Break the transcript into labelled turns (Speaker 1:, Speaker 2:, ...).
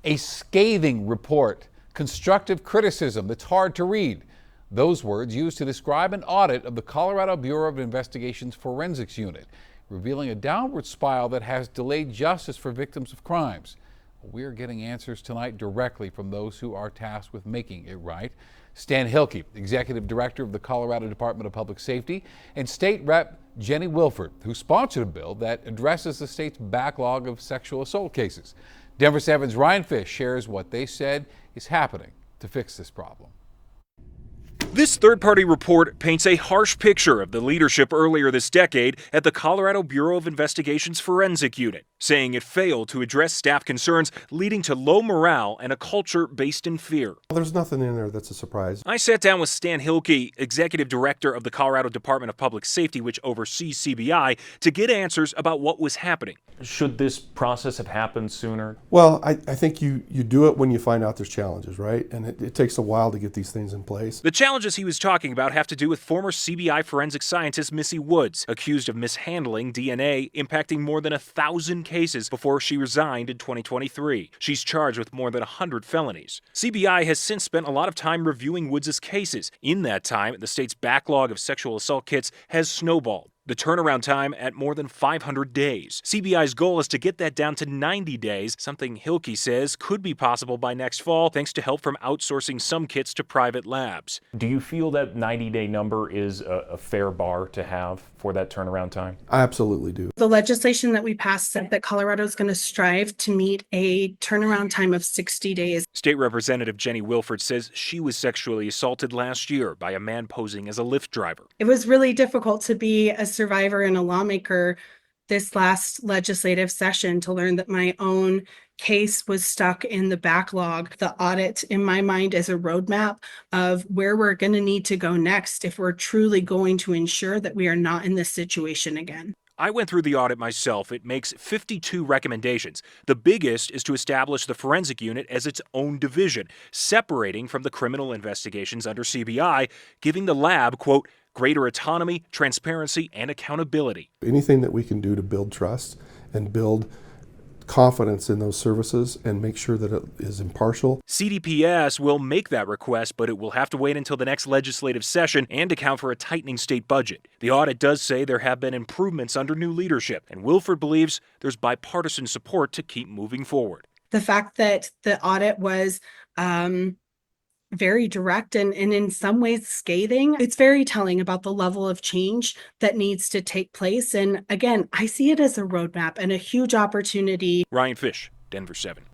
Speaker 1: A scathing report, constructive criticism that's hard to read. Those words used to describe an audit of the Colorado Bureau of Investigation's Forensics Unit, revealing a downward spiral that has delayed justice for victims of crimes. We're getting answers tonight directly from those who are tasked with making it right. Stan Hilke, Executive Director of the Colorado Department of Public Safety, and State Rep Jenny Wilford, who sponsored a bill that addresses the state's backlog of sexual assault cases. Denver 7's Ryan Fish shares what they said is happening to fix this problem.
Speaker 2: This third-party report paints a harsh picture of the leadership earlier this decade at the Colorado Bureau of Investigation's Forensic Unit, saying it failed to address staff concerns, leading to low morale and a culture based in fear.
Speaker 3: There's nothing in there that's a surprise.
Speaker 2: I sat down with Stan Hilke, Executive Director of the Colorado Department of Public Safety, which oversees CBI, to get answers about what was happening.
Speaker 4: Should this process have happened sooner?
Speaker 3: Well, I think you do it when you find out there's challenges, right? And it takes a while to get these things in place.
Speaker 2: The challenges he was talking about have to do with former CBI forensic scientist Missy Woods, accused of mishandling DNA impacting more than 1,000 cases before she resigned in 2023. She's charged with more than 100 felonies. CBI has since spent a lot of time reviewing Woods' cases. In that time, the state's backlog of sexual assault kits has snowballed. The turnaround time at more than 500 days. CBI's goal is to get that down to 90 days, something Hilke says could be possible by next fall thanks to help from outsourcing some kits to private labs.
Speaker 4: Do you feel that 90-day number is a fair bar to have for that turnaround time?
Speaker 3: I absolutely do.
Speaker 5: The legislation that we passed said that Colorado is going to strive to meet a turnaround time of 60 days.
Speaker 2: State Representative Jenny Wilford says she was sexually assaulted last year by a man posing as a Lyft driver.
Speaker 5: It was really difficult to be a survivor and a lawmaker this last legislative session to learn that my own case was stuck in the backlog. The audit, in my mind, is a roadmap of where we're going to need to go next if we're truly going to ensure that we are not in this situation again.
Speaker 2: I went through the audit myself. It makes 52 recommendations. The biggest is to establish the forensic unit as its own division, separating from the criminal investigations under CBI, giving the lab, quote, greater autonomy, transparency, and accountability.
Speaker 3: Anything that we can do to build trust and build confidence in those services and make sure that it is impartial.
Speaker 2: CDPS will make that request, but it will have to wait until the next legislative session and account for a tightening state budget. The audit does say there have been improvements under new leadership, and Wilford believes there's bipartisan support to keep moving forward.
Speaker 5: The fact that the audit was very direct and in some ways scathing, it's very telling about the level of change that needs to take place. And again, I see it as a roadmap and a huge opportunity.
Speaker 2: Ryan Fish, Denver 7.